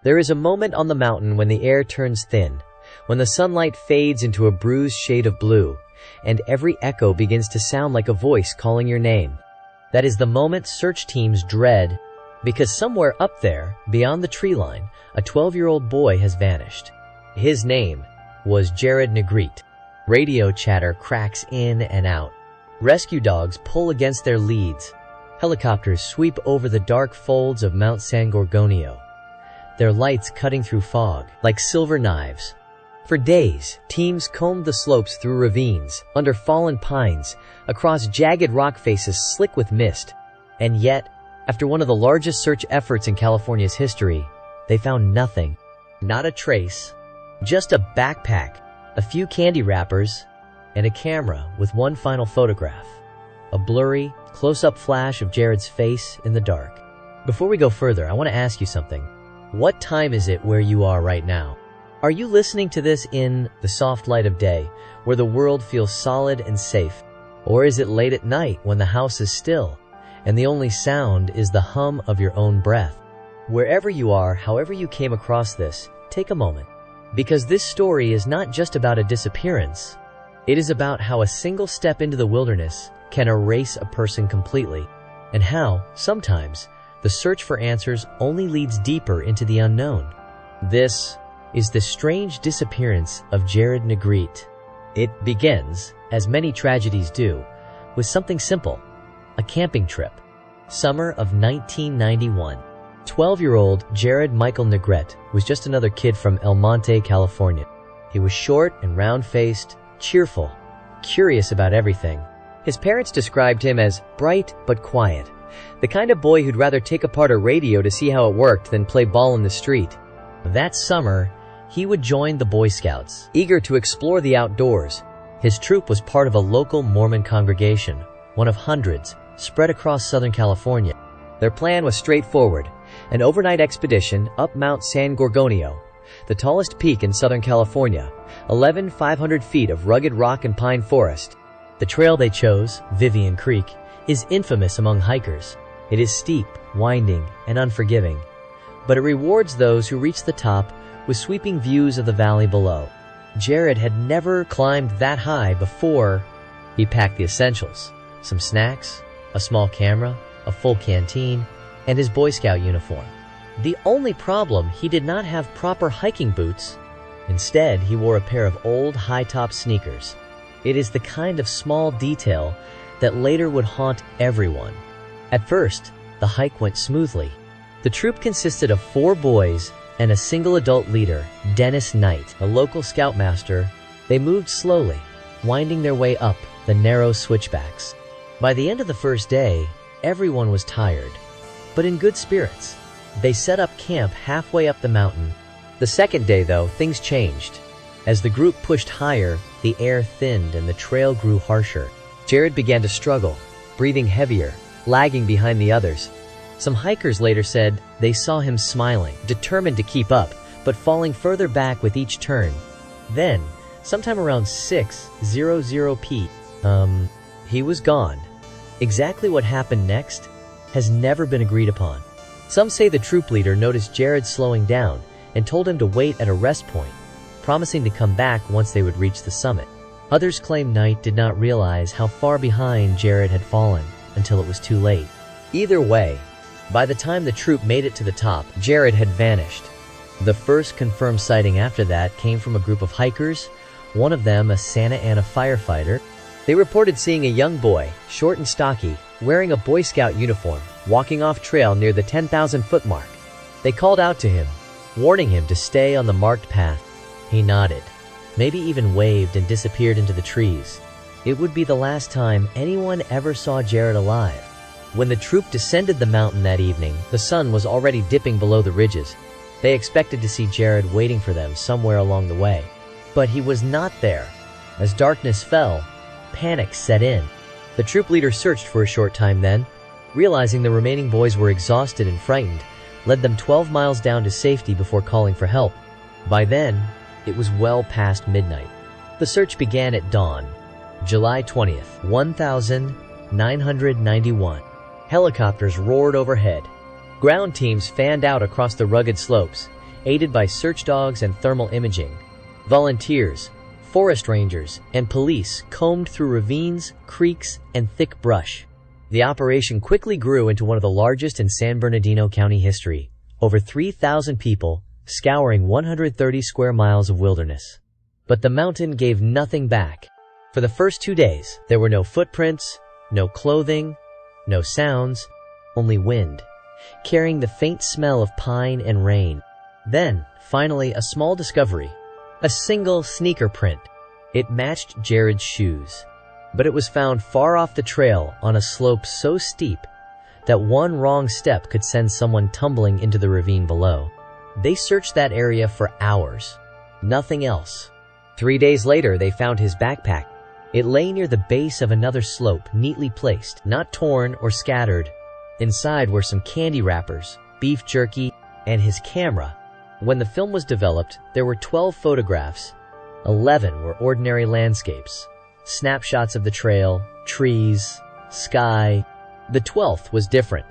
There is a moment on the mountain when the air turns thin, when the sunlight fades into a bruised shade of blue, and every echo begins to sound like a voice calling your name. That is the moment search teams dread, because somewhere up there, beyond the tree line, a 12-year-old boy has vanished. His name was Jared Negrete. Radio chatter cracks in and out. Rescue dogs pull against their leads. Helicopters sweep over the dark folds of Mount San Gorgonio, their lights cutting through fog like silver knives. For days, teams combed the slopes through ravines, under fallen pines, across jagged rock faces slick with mist. And yet, after one of the largest search efforts in California's history, they found nothing. Not a trace. Just a backpack, a few candy wrappers, and a camera with one final photograph. A blurry, close-up flash of Jared's face in the dark. Before we go further, I want to ask you something. What time is it where you are right now? Are you listening to this in the soft light of day, where the world feels solid and safe? Or is it late at night when the house is still, and the only sound is the hum of your own breath? Wherever you are, however you came across this, take a moment. Because this story is not just about a disappearance. It is about how a single step into the wilderness can erase a person completely, and how, sometimes, the search for answers only leads deeper into the unknown. This is the strange disappearance of Jared Negrete. It begins, as many tragedies do, with something simple, a camping trip. Summer of 1991. 12-year-old Jared Michael Negrete was just another kid from El Monte, California. He was short and round-faced, cheerful, curious about everything. His parents described him as bright but quiet, the kind of boy who'd rather take apart a radio to see how it worked than play ball in the street. That summer, he would join the Boy Scouts, eager to explore the outdoors. His troop was part of a local Mormon congregation, one of hundreds, spread across Southern California. Their plan was straightforward, an overnight expedition up Mount San Gorgonio, the tallest peak in Southern California, 11,500 feet of rugged rock and pine forest. The trail they chose, Vivian Creek, is infamous among hikers. It is steep, winding, and unforgiving, but it rewards those who reach the top with sweeping views of the valley below. Jared had never climbed that high before. He packed the essentials, some snacks, a small camera, a full canteen, and his Boy Scout uniform. The only problem, he did not have proper hiking boots. Instead, he wore a pair of old high-top sneakers. It is the kind of small detail that later would haunt everyone. At first, the hike went smoothly. The troop consisted of 4 boys and a single adult leader, Dennis Knight, a local scoutmaster. They moved slowly, winding their way up the narrow switchbacks. By the end of the first day, everyone was tired, but in good spirits. They set up camp halfway up the mountain. The second day, though, things changed. As the group pushed higher, the air thinned and the trail grew harsher. Jared began to struggle, breathing heavier, lagging behind the others. Some hikers later said they saw him smiling, determined to keep up, but falling further back with each turn. Then, sometime around 6:00 p.m., he was gone. Exactly what happened next has never been agreed upon. Some say the troop leader noticed Jared slowing down and told him to wait at a rest point, promising to come back once they would reach the summit. Others claim Knight did not realize how far behind Jared had fallen until it was too late. Either way, by the time the troop made it to the top, Jared had vanished. The first confirmed sighting after that came from a group of hikers, one of them a Santa Ana firefighter. They reported seeing a young boy, short and stocky, wearing a Boy Scout uniform, walking off trail near the 10,000-foot mark. They called out to him, warning him to stay on the marked path. He nodded, maybe even waved, and disappeared into the trees. It would be the last time anyone ever saw Jared alive. When the troop descended the mountain that evening, the sun was already dipping below the ridges. They expected to see Jared waiting for them somewhere along the way. But he was not there. As darkness fell, panic set in. The troop leader searched for a short time, then, realizing the remaining boys were exhausted and frightened, led them 12 miles down to safety before calling for help. By then, it was well past midnight. The search began at dawn, July 20th, 1991. Helicopters roared overhead. Ground teams fanned out across the rugged slopes, aided by search dogs and thermal imaging. Volunteers, forest rangers, and police combed through ravines, creeks, and thick brush. The operation quickly grew into one of the largest in San Bernardino County history, over 3,000 people, scouring 130 square miles of wilderness. But the mountain gave nothing back. For the first 2 days, there were no footprints, no clothing, no sounds, only wind, carrying the faint smell of pine and rain. Then, finally, a small discovery. A single sneaker print. It matched Jared's shoes. But it was found far off the trail on a slope so steep that one wrong step could send someone tumbling into the ravine below. They searched that area for hours. Nothing else. 3 days later, they found his backpack. It lay near the base of another slope, neatly placed, not torn or scattered. Inside were some candy wrappers, beef jerky, and his camera. When the film was developed, there were 12 photographs. 11 were ordinary landscapes. Snapshots of the trail, trees, sky. The 12th was different.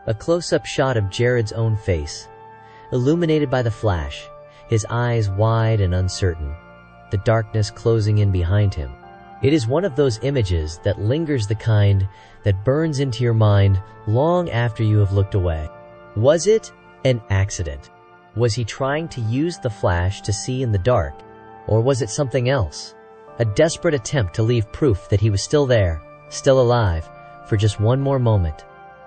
A close-up shot of Jared's own face, illuminated by the flash, his eyes wide and uncertain, the darkness closing in behind him. It is one of those images that lingers, the kind that burns into your mind long after you have looked away. Was it an accident? Was he trying to use the flash to see in the dark? Or was it something else? A desperate attempt to leave proof that he was still there, still alive, for just one more moment.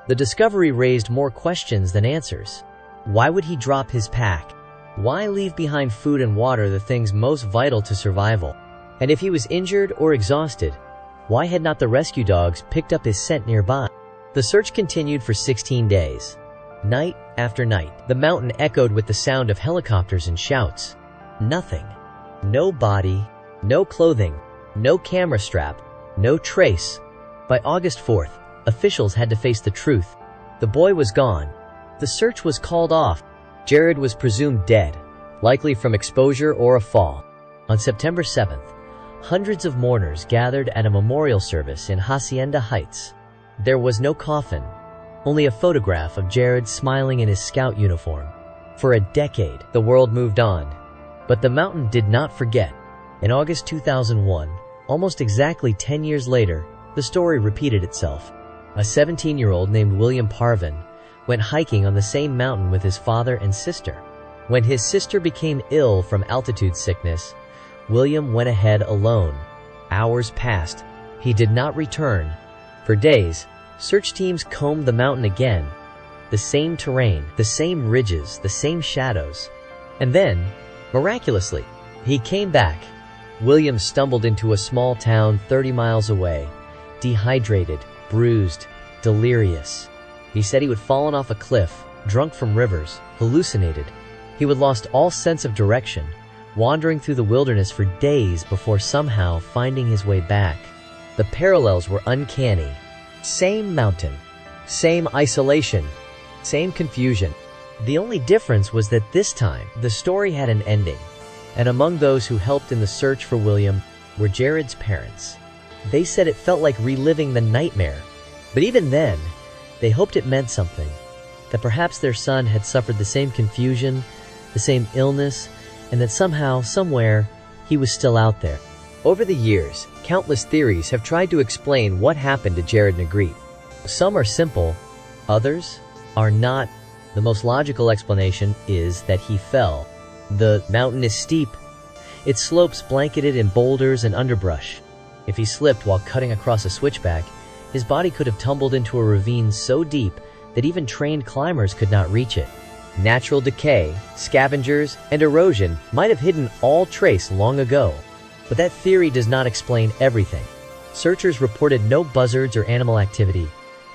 The discovery raised more questions than answers. Why would he drop his pack? Why leave behind food and water, the things most vital to survival? And if he was injured or exhausted, why had not the rescue dogs picked up his scent nearby? The search continued for 16 days. Night after night, the mountain echoed with the sound of helicopters and shouts. Nothing. No body, no clothing, no camera strap, no trace. By August 4th, officials had to face the truth. The boy was gone. The search was called off. Jared was presumed dead, likely from exposure or a fall. On September 7th, hundreds of mourners gathered at a memorial service in Hacienda Heights. There was no coffin, only a photograph of Jared smiling in his scout uniform. For a decade, the world moved on, but the mountain did not forget. In August 2001, almost exactly 10 years later, the story repeated itself. A 17-year-old named William Parvin went hiking on the same mountain with his father and sister. When his sister became ill from altitude sickness, William went ahead alone. Hours passed. He did not return. For days, search teams combed the mountain again. The same terrain, the same ridges, the same shadows. And then, miraculously, he came back. William stumbled into a small town 30 miles away, dehydrated, bruised, delirious. He said he would fallen off a cliff, drunk from rivers, hallucinated. He would lost all sense of direction, wandering through the wilderness for days before somehow finding his way back. The parallels were uncanny. Same mountain, same isolation, same confusion. The only difference was that this time, the story had an ending. And among those who helped in the search for William were Jared's parents. They said it felt like reliving the nightmare. But even then, they hoped it meant something. That perhaps their son had suffered the same confusion, the same illness, and that somehow, somewhere, he was still out there. Over the years, countless theories have tried to explain what happened to Jared Negrete. Some are simple, others are not. The most logical explanation is that he fell. The mountain is steep. Its slopes blanketed in boulders and underbrush. If he slipped while cutting across a switchback, his body could have tumbled into a ravine so deep that even trained climbers could not reach it. Natural decay, scavengers, and erosion might have hidden all trace long ago. But that theory does not explain everything. Searchers reported no buzzards or animal activity,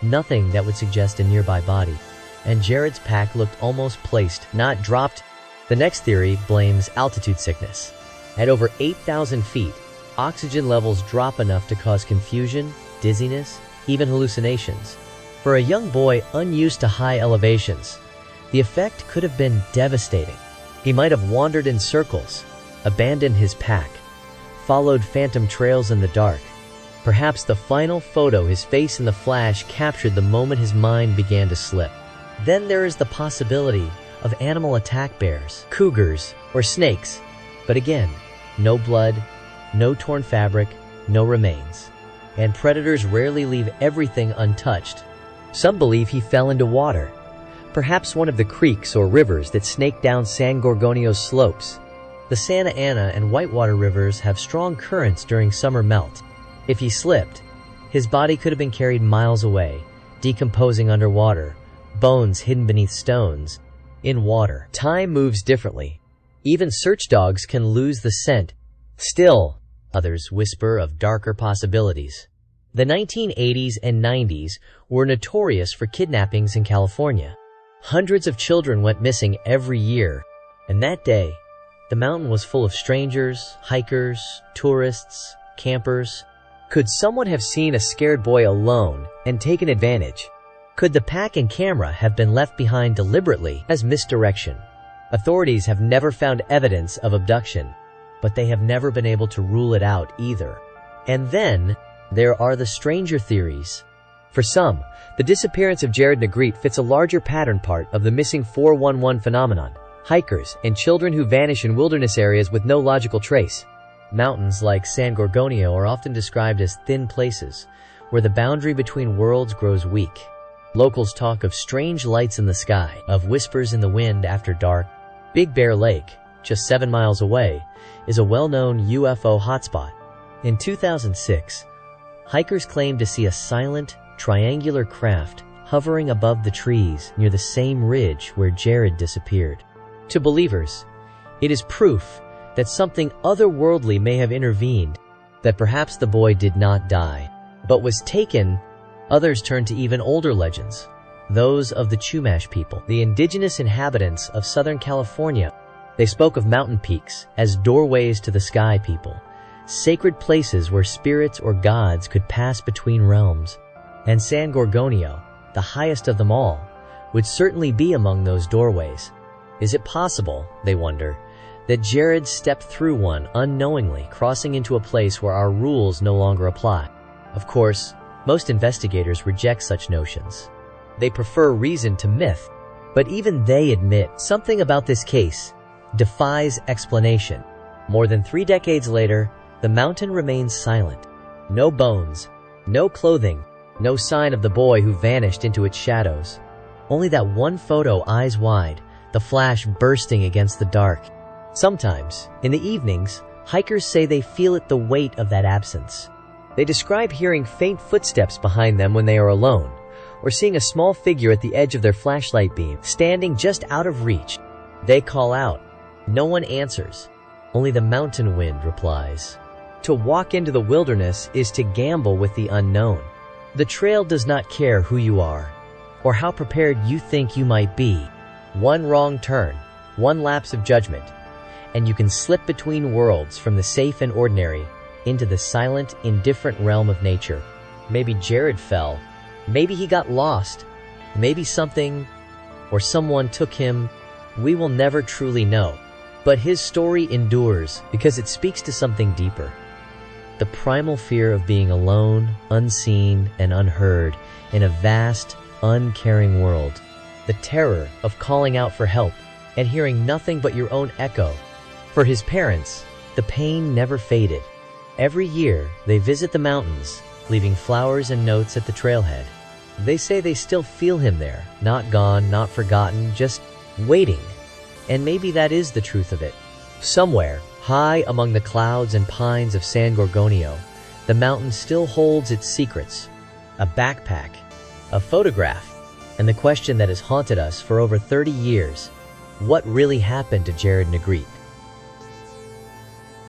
nothing that would suggest a nearby body. And Jared's pack looked almost placed, not dropped. The next theory blames altitude sickness. At over 8,000 feet, oxygen levels drop enough to cause confusion, dizziness, even hallucinations. For a young boy unused to high elevations, the effect could have been devastating. He might have wandered in circles, abandoned his pack, followed phantom trails in the dark. Perhaps the final photo, his face in the flash, captured the moment his mind began to slip. Then there is the possibility of animal attack bears, cougars, or snakes. But again, no blood, no torn fabric, no remains. And predators rarely leave everything untouched. Some believe he fell into water, perhaps one of the creeks or rivers that snake down San Gorgonio's slopes. The Santa Ana and Whitewater rivers have strong currents during summer melt. If he slipped, his body could have been carried miles away, decomposing underwater, bones hidden beneath stones. In water, time moves differently. Even search dogs can lose the scent. Still, others whisper of darker possibilities. The 1980s and 90s were notorious for kidnappings in California. Hundreds of children went missing every year, and that day, the mountain was full of strangers, hikers, tourists, campers. Could someone have seen a scared boy alone and taken advantage? Could the pack and camera have been left behind deliberately as misdirection? Authorities have never found evidence of abduction, but they have never been able to rule it out either. And then, there are the stranger theories. For some, the disappearance of Jared Negrete fits a larger pattern part of the missing 411 phenomenon. Hikers and children who vanish in wilderness areas with no logical trace. Mountains like San Gorgonio are often described as thin places, where the boundary between worlds grows weak. Locals talk of strange lights in the sky, of whispers in the wind after dark. Big Bear Lake, just 7 miles away, is a well-known UFO hotspot. In 2006, hikers claimed to see a silent, triangular craft hovering above the trees near the same ridge where Jared disappeared. To believers, it is proof that something otherworldly may have intervened, that perhaps the boy did not die, but was taken. Others turn to even older legends, those of the Chumash people, the indigenous inhabitants of Southern California. They spoke of mountain peaks as doorways to the sky people, sacred places where spirits or gods could pass between realms. And San Gorgonio, the highest of them all, would certainly be among those doorways. Is it possible, they wonder, that Jared stepped through one unknowingly, crossing into a place where our rules no longer apply? Of course, most investigators reject such notions. They prefer reason to myth. But even they admit something about this case defies explanation. More than 3 decades later, the mountain remains silent. No bones, no clothing, no sign of the boy who vanished into its shadows. Only that one photo eyes wide, the flash bursting against the dark. Sometimes, in the evenings, hikers say they feel the weight of that absence. They describe hearing faint footsteps behind them when they are alone, or seeing a small figure at the edge of their flashlight beam, standing just out of reach. They call out. No one answers. Only the mountain wind replies. To walk into the wilderness is to gamble with the unknown. The trail does not care who you are, or how prepared you think you might be. One wrong turn, one lapse of judgment, and you can slip between worlds from the safe and ordinary into the silent, indifferent realm of nature. Maybe Jared fell. Maybe he got lost. Maybe something or someone took him. We will never truly know. But his story endures because it speaks to something deeper. The primal fear of being alone, unseen, and unheard in a vast, uncaring world. The terror of calling out for help and hearing nothing but your own echo. For his parents, the pain never faded. Every year, they visit the mountains, leaving flowers and notes at the trailhead. They say they still feel him there, not gone, not forgotten, just waiting. And maybe that is the truth of it. Somewhere, high among the clouds and pines of San Gorgonio, the mountain still holds its secrets. A backpack, a photograph, and the question that has haunted us for over 30 years. What really happened to Jared Negrete?